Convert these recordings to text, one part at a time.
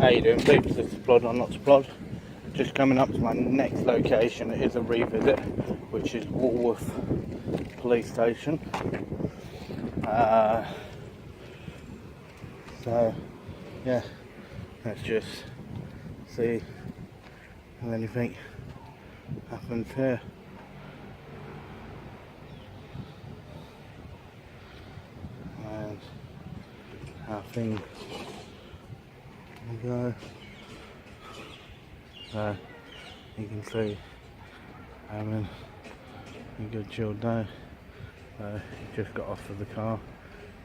How you doing, peeps? This is Plod or Not to Plod. Just coming up to my next location. It is a revisit, which is Walworth Police Station. So, yeah, let's just see if anything happens here. And how things go. So you can see having a good chill day. So he just got off of the car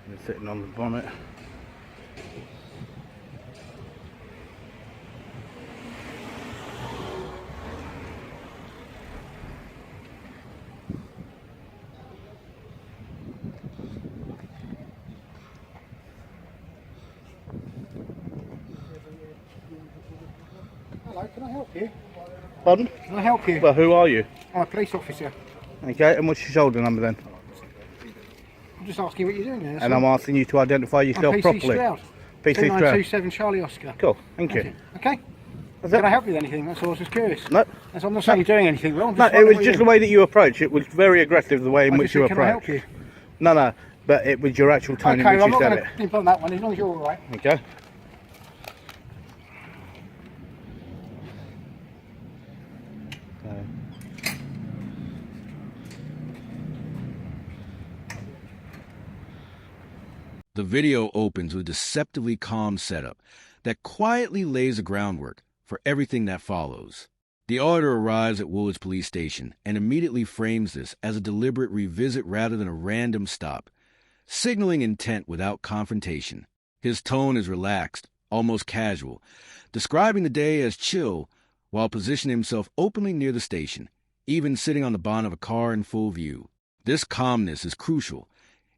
and he's sitting on the bonnet. Hello, can I help you? Pardon? Can I help you? Well, who are you? I'm a police officer. Okay, and what's your shoulder number then? I'm just asking what you're doing there. And I'm asking you to identify yourself I'm PC properly. Stroud. PC Stroud. 2927 Charlie Oscar. Cool, thank you. Okay? That's Can it. I help you with anything? That's all, I was just curious. No. That's, I'm not saying you're doing anything wrong. No, it was just the way that you approached. It was very aggressive, the way in which you Can I help approached. you? No, but it was your actual tone Okay, in I'm which not you going said to imp on that one as long as you're alright. it. Okay. The video opens with a deceptively calm setup that quietly lays the groundwork for everything that follows. The auditor arrives at Woolwich Police Station and immediately frames this as a deliberate revisit rather than a random stop, signaling intent without confrontation. His tone is relaxed, almost casual, describing the day as chill while positioning himself openly near the station, even sitting on the bonnet of a car in full view. This calmness is crucial.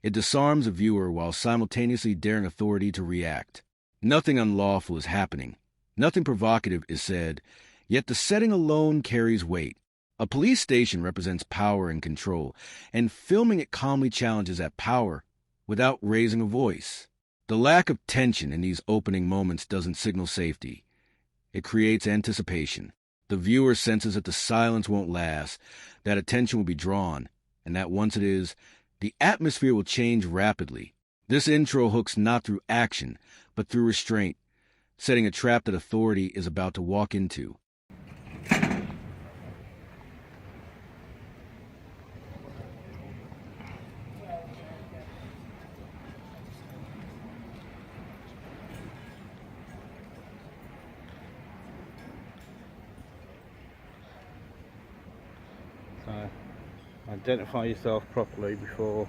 It disarms a viewer while simultaneously daring authority to react. Nothing unlawful is happening. Nothing provocative is said, yet the setting alone carries weight. A police station represents power and control, and filming it calmly challenges that power without raising a voice. The lack of tension in these opening moments doesn't signal safety. It creates anticipation. The viewer senses that the silence won't last, that attention will be drawn, and that once it is, the atmosphere will change rapidly. This intro hooks not through action, but through restraint, setting a trap that authority is about to walk into. So, identify yourself properly before.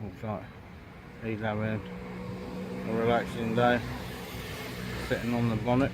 Looks like he's having a relaxing day, sitting on the bonnet.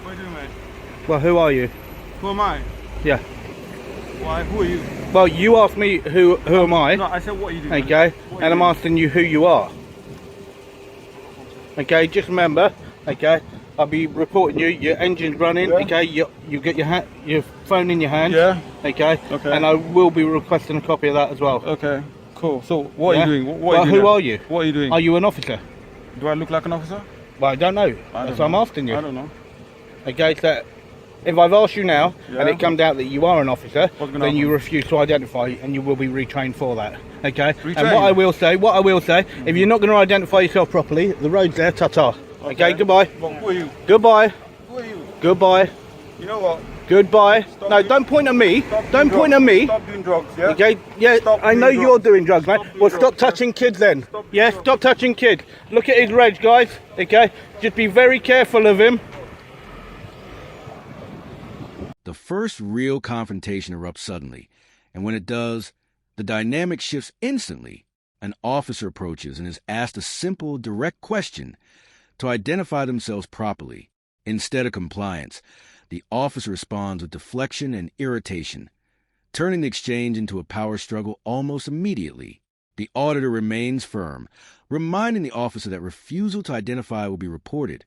What are you doing, mate? Well, who are you? Who am I? Yeah. Why? Who are you? Well, you asked me who am I? No, I said what are you doing? Okay, What are and you I'm doing? asking you who you are. Okay, just remember, okay, I'll be reporting you. Your engine's running. Yeah. Okay, you get your phone in your hand. Yeah. Okay. Okay. And I will be requesting a copy of that as well. Okay, cool. So what Yeah? are you doing? What Well, are you doing? who are you? What are you doing? Are you an officer? Do I look like an officer? Well, I don't know. That's what I'm asking you. I don't know. Okay, so if I've asked you now and Yeah. it comes out that you are an officer, What's gonna then you happen? refuse to identify and you will be retrained for that. Okay? And Retrained? what I will say, if you're not going to identify yourself properly, the road's there, ta-ta. Okay, goodbye. But who are you? Goodbye. Who are you? Goodbye. You know what? Goodbye. Stop No, doing- don't point at me. Stop doing Don't point at drugs. me. Stop doing drugs, yeah? Okay, yeah, Stop I know doing you're drugs. doing drugs, mate. Stop doing Well, stop drugs, yeah? touching kids then. Stop doing Yeah, drugs. stop touching kids. Look at his reg, guys. Okay, just be very careful of him. The first real confrontation erupts suddenly, and when it does, the dynamic shifts instantly. An officer approaches and is asked a simple, direct question to identify themselves properly. Instead of compliance, the officer responds with deflection and irritation, turning the exchange into a power struggle almost immediately. The auditor remains firm, reminding the officer that refusal to identify will be reported,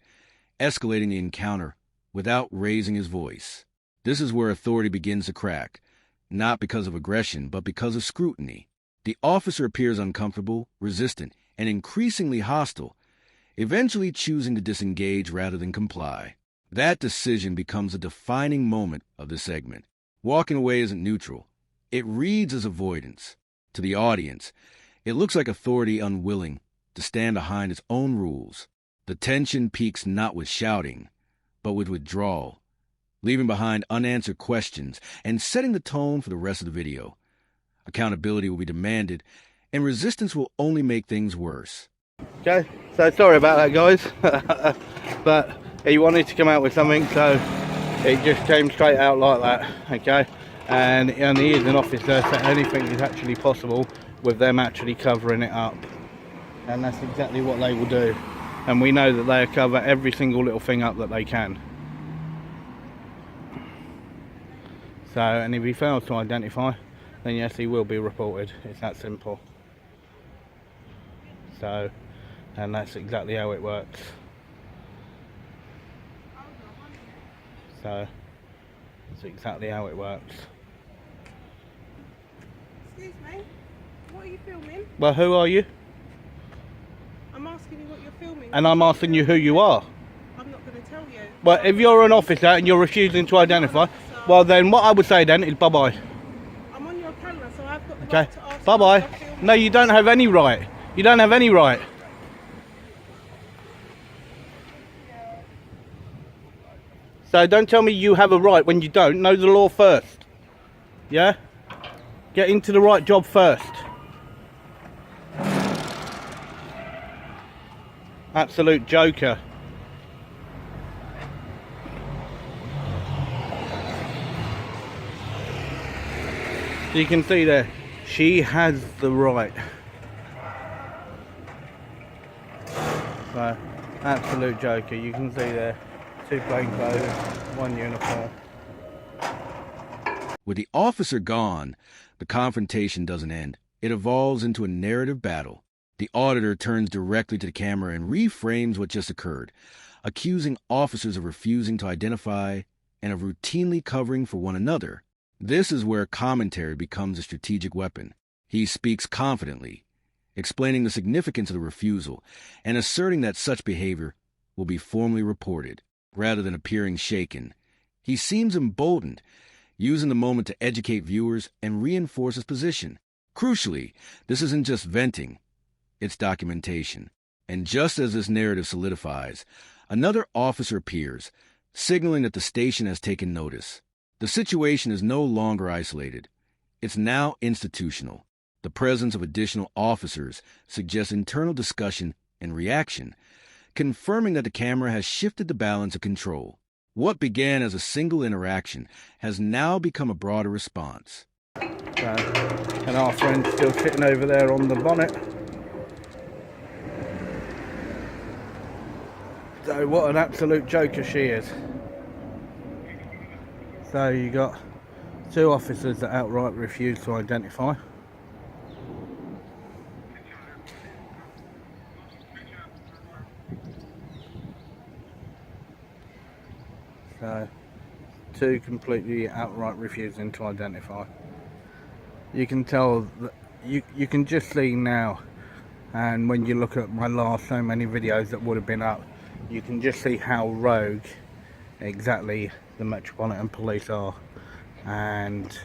escalating the encounter without raising his voice. This is where authority begins to crack, not because of aggression, but because of scrutiny. The officer appears uncomfortable, resistant, and increasingly hostile, eventually choosing to disengage rather than comply. That decision becomes a defining moment of the segment. Walking away isn't neutral. It reads as avoidance. To the audience, it looks like authority unwilling to stand behind its own rules. The tension peaks not with shouting, but with withdrawal, leaving behind unanswered questions and setting the tone for the rest of the video. Accountability will be demanded, and resistance will only make things worse. Okay, so sorry about that, guys. But he wanted to come out with something, so it just came straight out like that. Okay, and he is an officer, so anything is actually possible with them actually covering it up, and that's exactly what they will do. And we know that they cover every single little thing up that they can. So, and if he fails to identify, then yes, he will be reported. It's that simple. So, and that's exactly how it works. So, that's exactly how it works. Excuse me, what are you filming? Well, who are you? I'm asking you what you're filming. And I'm asking you who you are. I'm not going to tell you. But if you're an officer and you're refusing to identify, well then what I would say then is bye-bye. I'm on your camera, so I've got the Okay, right to ask bye-bye. you what you're filming. No, you don't have any right. You don't have any right. So don't tell me you have a right when you don't. Know the law first. Yeah? Get into the right job first. Absolute joker. So you can see there, she has the right. So, absolute joker. You can see there, 2 plain clothes, 1 uniform. With the officer gone, the confrontation doesn't end. It evolves into a narrative battle. The auditor turns directly to the camera and reframes what just occurred, accusing officers of refusing to identify and of routinely covering for one another. This is where commentary becomes a strategic weapon. He speaks confidently, explaining the significance of the refusal and asserting that such behavior will be formally reported, rather than appearing shaken. He seems emboldened, using the moment to educate viewers and reinforce his position. Crucially, this isn't just venting, it's documentation. And just as this narrative solidifies, another officer appears, signaling that the station has taken notice. The situation is no longer isolated. It's now institutional. The presence of additional officers suggests internal discussion and reaction, confirming that the camera has shifted the balance of control. What began as a single interaction has now become a broader response. And our friend's still sitting over there on the bonnet. So what an absolute joker she is. So you got 2 officers that outright refuse to identify. So 2 completely outright refusing to identify. You can tell that you can just see now, and when you look at my last so many videos that would have been up, you can just see how rogue exactly the Metropolitan Police are and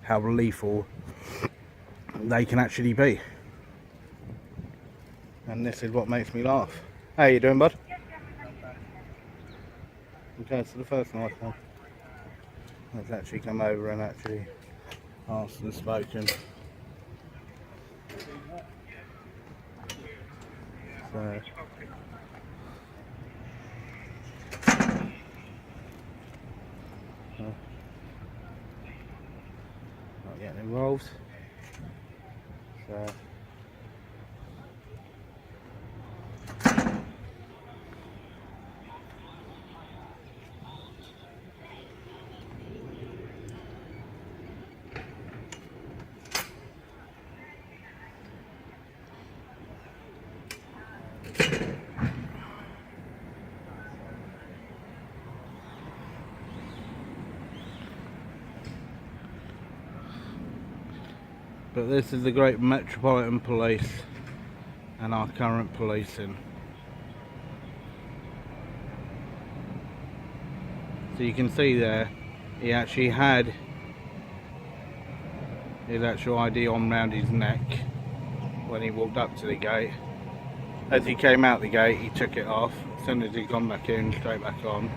how lethal they can actually be. And this is what makes me laugh. How you doing, bud? Okay, so the first nice one has actually come over and actually asked and spoken. So not getting involved. So but this is the great Metropolitan Police and our current policing. So you can see there, he actually had his actual ID on round his neck when he walked up to the gate. As he came out the gate, he took it off. As soon as he'd gone back in, straight back on.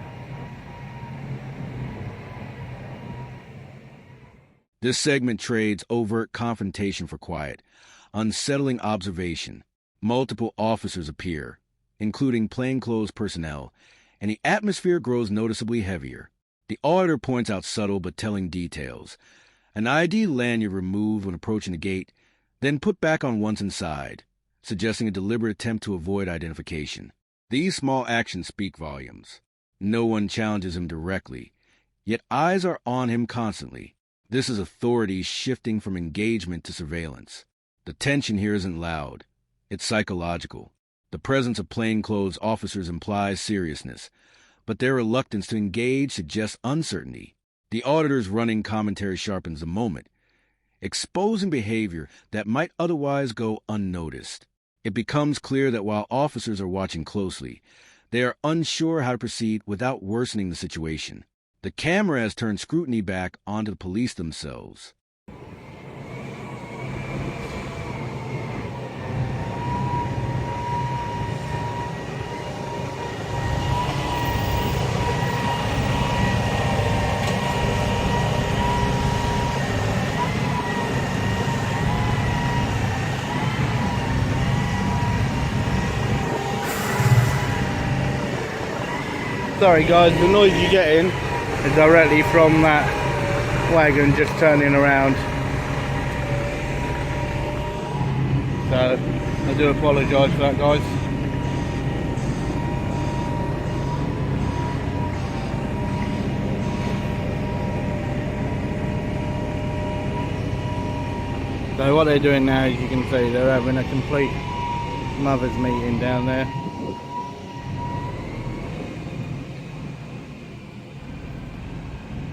This segment trades overt confrontation for quiet, unsettling observation. Multiple officers appear, including plainclothes personnel, and the atmosphere grows noticeably heavier. The auditor points out subtle but telling details. An ID lanyard removed when approaching the gate, then put back on once inside, suggesting a deliberate attempt to avoid identification. These small actions speak volumes. No one challenges him directly, yet eyes are on him constantly. This is authority shifting from engagement to surveillance. The tension here isn't loud. It's psychological. The presence of plainclothes officers implies seriousness, but their reluctance to engage suggests uncertainty. The auditor's running commentary sharpens the moment, exposing behavior that might otherwise go unnoticed. It becomes clear that while officers are watching closely, they are unsure how to proceed without worsening the situation. The camera has turned scrutiny back onto the police themselves. Sorry guys, the noise you get in is directly from that wagon just turning around. So I do apologise for that, guys. So what they're doing now, as you can see, they're having a complete mothers meeting down there.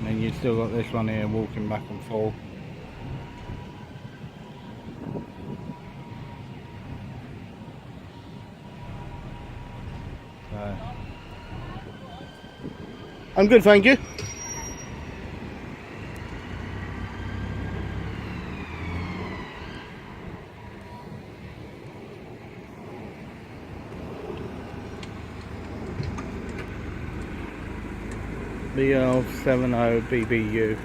And you've still got this one here walking back and forth. So, I'm good, thank you. BL70 BBU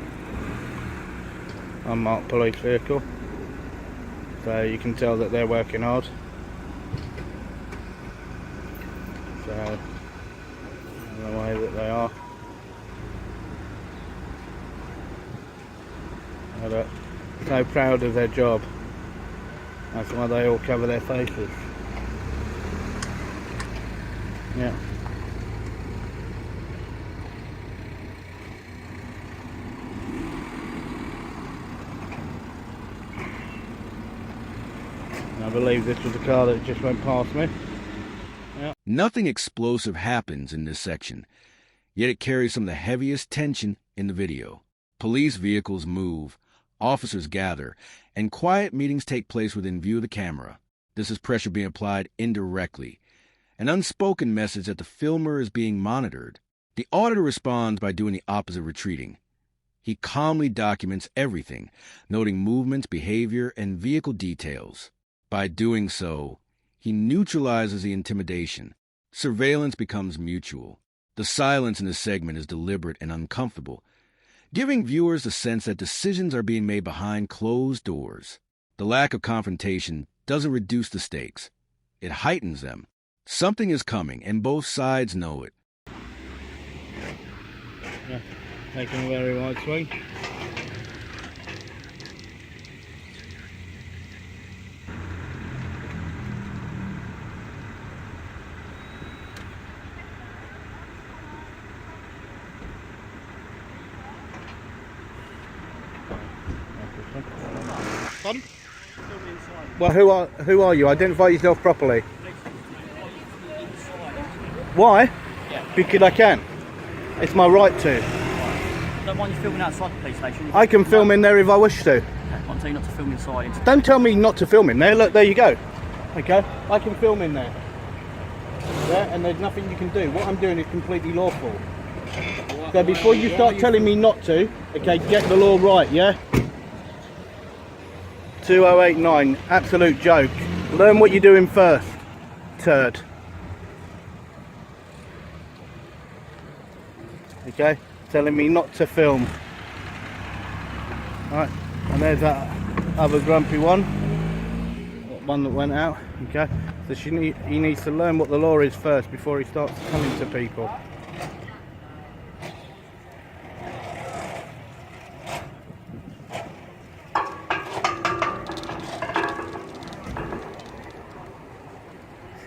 unmarked police vehicle, so you can tell that they're working hard. So in the way that they are, they're so proud of their job. That's why they all cover their faces. Yeah. I believe this was a car that just went past me. Yeah. Nothing explosive happens in this section, yet it carries some of the heaviest tension in the video. Police vehicles move, officers gather, and quiet meetings take place within view of the camera. This is pressure being applied indirectly, an unspoken message that the filmer is being monitored. The auditor responds by doing the opposite, retreating. He calmly documents everything, noting movements, behavior, and vehicle details. By doing so, he neutralizes the intimidation. Surveillance becomes mutual. The silence in the segment is deliberate and uncomfortable, giving viewers the sense that decisions are being made behind closed doors. The lack of confrontation doesn't reduce the stakes. It heightens them. Something is coming, and both sides know it. Yeah, making a very wide swing. Pardon? Well, who are you? Identify yourself properly. Why? Yeah. Because I can. It's my right to. Don't mind you filming outside the police station. I can film in there if I wish to. I'm telling you not to film inside. Don't tell me not to film in there. Look, there you go. Okay, I can film in there. Yeah, and there's nothing you can do. What I'm doing is completely lawful. So before you start telling me not to, okay, get the law right, yeah? 2089, absolute joke. Learn what you're doing first, turd. Okay, telling me not to film. Right, and there's that other grumpy one that went out. Okay, so he needs to learn what the law is first before he starts coming to people.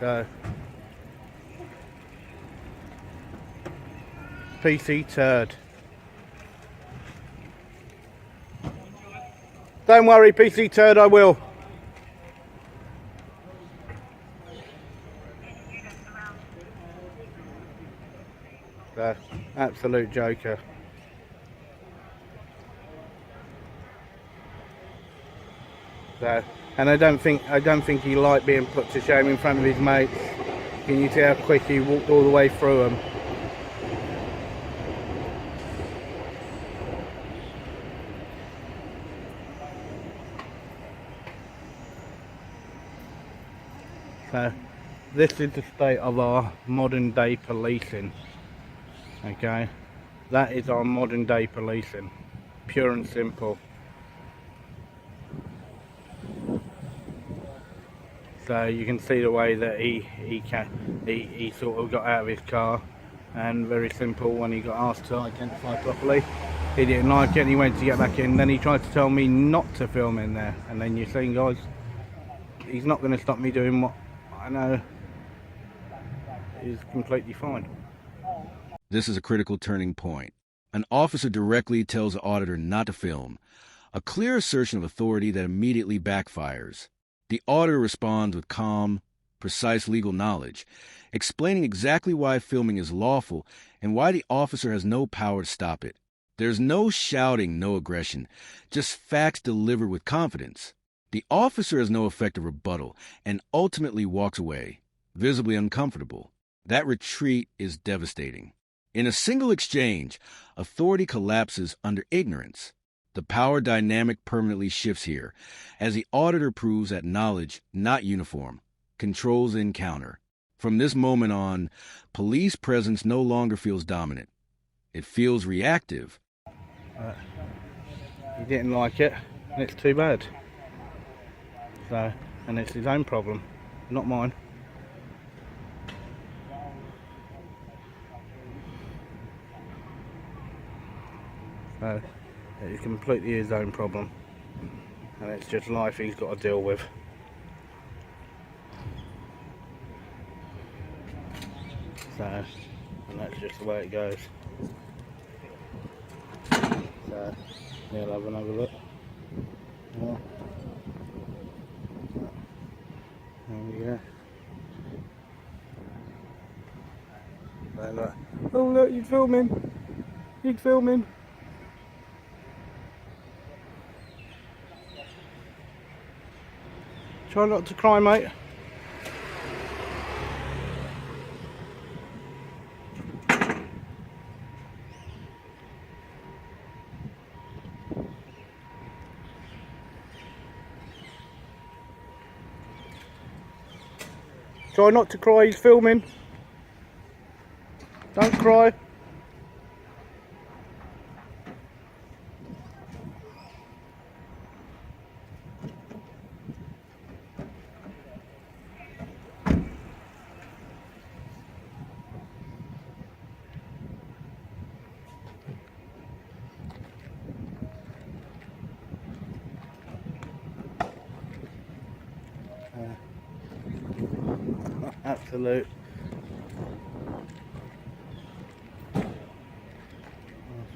So, PC turd. Don't worry, PC turd, I will. So, absolute joker. So, and I don't think he liked being put to shame in front of his mates. Can you see how quick he walked all the way through them? So, this is the state of our modern day policing. Okay, that is our modern day policing, pure and simple. So you can see the way that he sort of got out of his car, and very simple, when he got asked to identify properly, he didn't like it and he went to get back in. Then he tried to tell me not to film in there, and then you're saying, guys, he's not going to stop me doing what I know is completely fine. This is a critical turning point. An officer directly tells the auditor not to film, a clear assertion of authority that immediately backfires. The auditor responds with calm, precise legal knowledge, explaining exactly why filming is lawful and why the officer has no power to stop it. There's no shouting, no aggression, just facts delivered with confidence. The officer has no effective rebuttal and ultimately walks away, visibly uncomfortable. That retreat is devastating. In a single exchange, authority collapses under ignorance. The power dynamic permanently shifts here, as the auditor proves that knowledge, not uniform, controls the encounter. From this moment on, police presence no longer feels dominant. It feels reactive. He didn't like it, and it's too bad. So, and it's his own problem, not mine. So, it's completely his own problem, and it's just life he's got to deal with. So, and that's just the way it goes. So, yeah, I'll have another look. Yeah. There we go. So, look. Oh look, you're filming. You're filming. Try not to cry, mate. Try not to cry, he's filming. Don't cry. Absolute. That's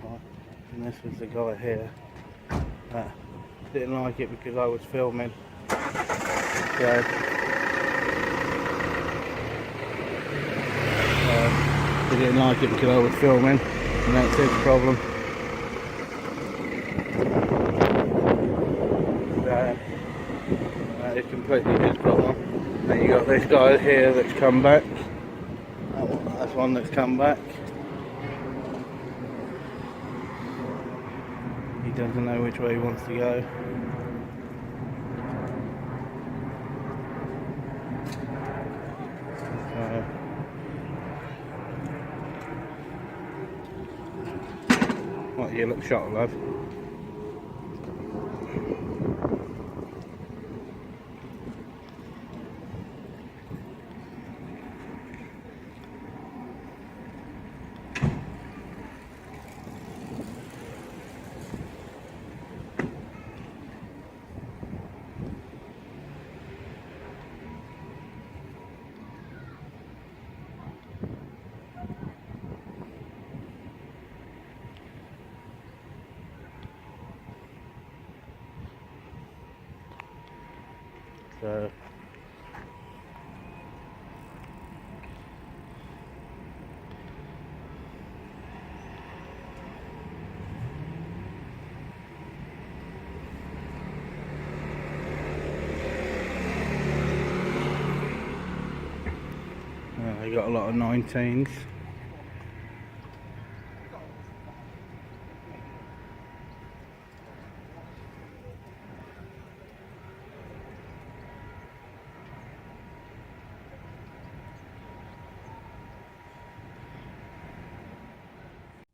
right. And this was the guy here that didn't like it because I was filming. So, he didn't like it because I was filming, and that's his problem. So, that is completely his problem. Then you got this guy here that's come back. That's one that's come back. He doesn't know which way he wants to go. What, you look shot, love? So they got a lot of 19s.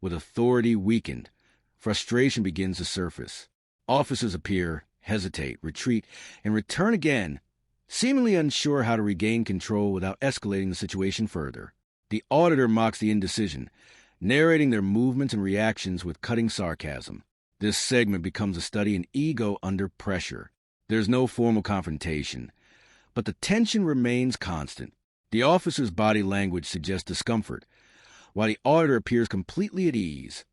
With authority weakened, frustration begins to surface. Officers appear, hesitate, retreat, and return again, seemingly unsure how to regain control without escalating the situation further. The auditor mocks the indecision, narrating their movements and reactions with cutting sarcasm. This segment becomes a study in ego under pressure. There's no formal confrontation, but the tension remains constant. The officer's body language suggests discomfort, while the auditor appears completely at ease,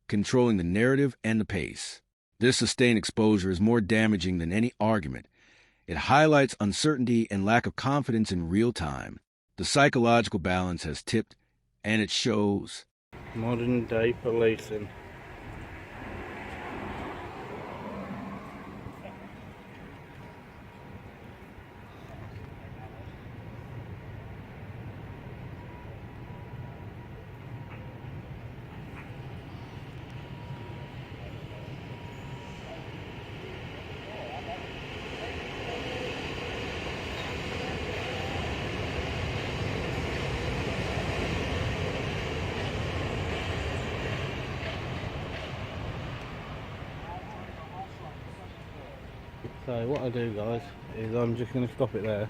controlling the narrative and the pace. This sustained exposure is more damaging than any argument. It highlights uncertainty and lack of confidence in real time. The psychological balance has tipped, and it shows. Modern day policing. So what I do, guys, is I'm just going to stop it there.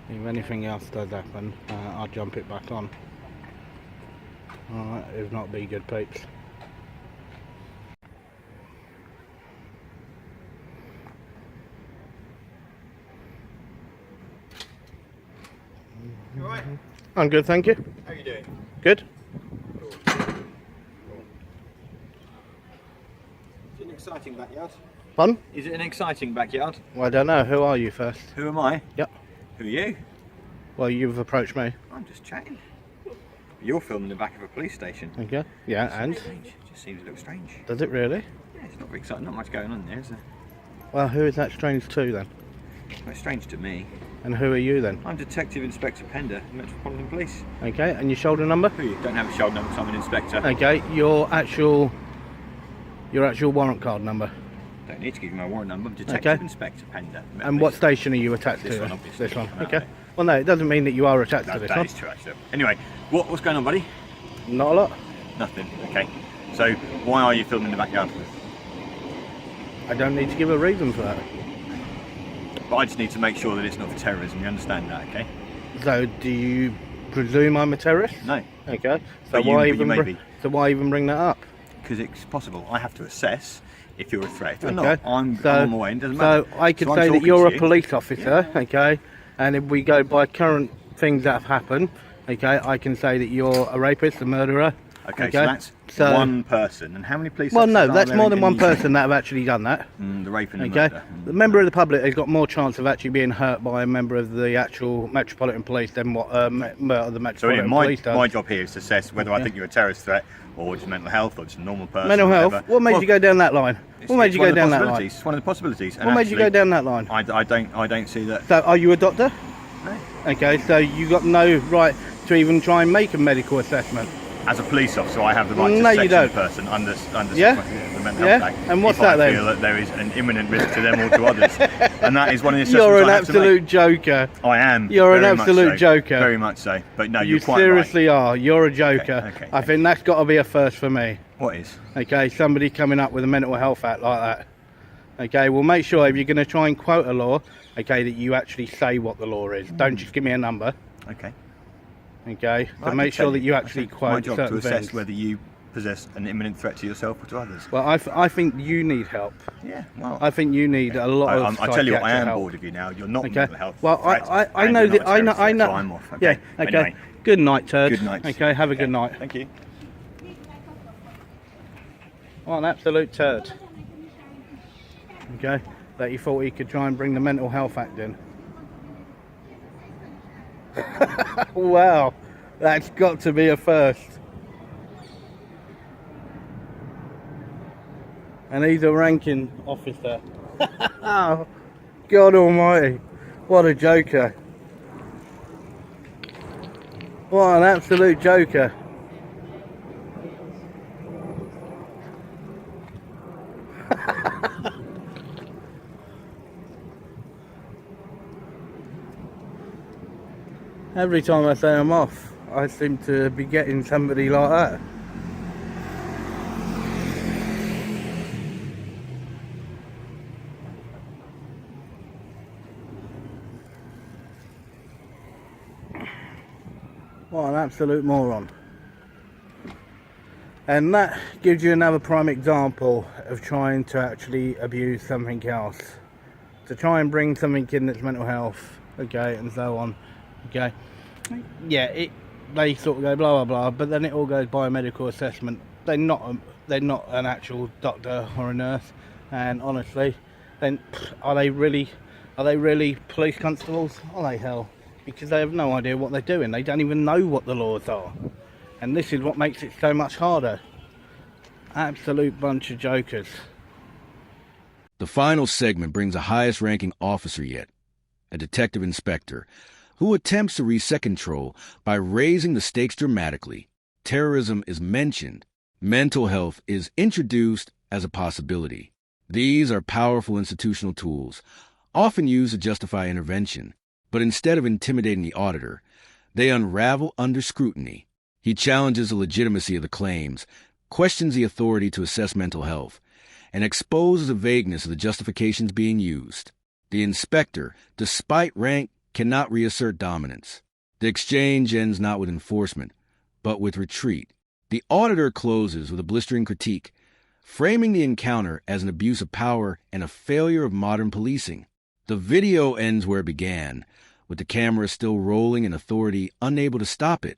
If anything else does happen, I'll jump it back on. Alright, if not, be good peeps. You alright? I'm good, thank you. How are you doing? Good? It's an exciting backyard. Fun? Is it an exciting backyard? Well, I don't know. Who are you first? Who am I? Yep. Who are you? Well, you've approached me. I'm just chatting. You're filming the back of a police station. Okay. Yeah, and? Strange. It just seems a little strange. Does it really? Yeah, it's not very exciting. Not much going on there, is there? Well, who is that strange to then? Well, it's strange to me. And who are you then? I'm Detective Inspector Pender, Metropolitan Police. Okay, and your shoulder number? Who are you? Don't have a shoulder number, so I'm an inspector. Okay, your actual warrant card number. Don't need to give you my warrant number. I'm Detective Okay. Inspector Pender. And what station are you attached This to? one, obviously. This one. Come out Okay. of it. Well, no, it doesn't mean that you are attached to That, this that one. is true, actually. Anyway, what's going on, buddy? Not a lot. Nothing. Okay. So why are you filming in the backyard? I don't need to give a reason for that. But I just need to make sure that it's not for terrorism. You understand that, okay? So, do you presume I'm a terrorist? No. Okay. So But you- why but you even may be. so why even bring that up? Because it's possible. I have to assess if you're a threat. If you're Okay. not, I'm So- on my way. It doesn't matter. So I could I'm say that talking you're to a you. police officer, okay? And if we go by current things that have happened, okay, I can say that you're a rapist, a murderer. Okay, so that's one person. And how many police Well, no, officers are that's there more in than the one UK? person that have actually done that. The rape and the Okay, murder. the member of the public has got more chance of actually being hurt by a member of the actual Metropolitan Police than what the So Metropolitan anyway, Police does. my job here is to assess whether I think you're a terrorist threat or just mental health or just a normal person. Mental health. whatever. What made Well, you go down that line? What made it's you one go of the down that line? possibilities. It's one of the possibilities. And What made you go actually, down that line? I don't see that. So, are you a doctor? No. Okay, so you got no right to even try and make a medical assessment. As a police officer, I have the right to No, you section don't. a person under Yeah? the Mental Yeah? Health Act. And what's if that I then? feel that there is an imminent risk to them or to others, and that is one of the assessments You're an I have to make. absolute joker. I am. You're an very much absolute so, joker. Very much so. But no, You you're quite seriously are. You're a joker. Okay, I think that's got to be a first for me. right. What is? Okay, somebody coming up with a mental health act like that. Okay, well, make sure if you're going to try and quote a law, okay, that you actually say what the law is. Don't just give me a number. Okay. Okay, I so can make tell sure that you I actually think it's quote my job to certain assess things. whether you possess an imminent threat to yourself or to others. Well, I think you need help. Yeah. Well. I think you need a lot of I tell you what, I psychiatric am help. bored of you now. You're not Okay. mental health. Well, threat, I and know you're that not a I know terrorist threat, so I I'm know. off. Yeah. Okay. Okay. Anyway, Good night, turd. good night. Okay. Have a good night. Thank you. What an absolute turd. Okay. That you thought he could try and bring the Mental Health Act in. Wow. That's got to be a first. And he's a ranking officer. God almighty. What a joker. What an absolute joker. Every time I say I'm off, I seem to be getting somebody like that. What an absolute moron. And that gives you another prime example of trying to actually abuse something else. To try and bring something in that's mental health, okay, and so on, okay. Yeah, they sort of go blah blah blah, but then it all goes by a medical assessment. They're not an actual doctor or a nurse, and honestly, then are they really police constables? Are they? Hell, because they have no idea what they're doing. They don't even know what the laws are, and this is what makes it so much harder. Absolute bunch of jokers. The final segment brings the highest ranking officer yet, a detective inspector, who attempts to reset control by raising the stakes dramatically. Terrorism is mentioned. Mental health is introduced as a possibility. These are powerful institutional tools, often used to justify intervention, but instead of intimidating the auditor, they unravel under scrutiny. He challenges the legitimacy of the claims, questions the authority to assess mental health, and exposes the vagueness of the justifications being used. The inspector, despite rank, cannot reassert dominance. The exchange ends not with enforcement, but with retreat. The auditor closes with a blistering critique, framing the encounter as an abuse of power and a failure of modern policing. The video ends where it began, with the camera still rolling and authority unable to stop it.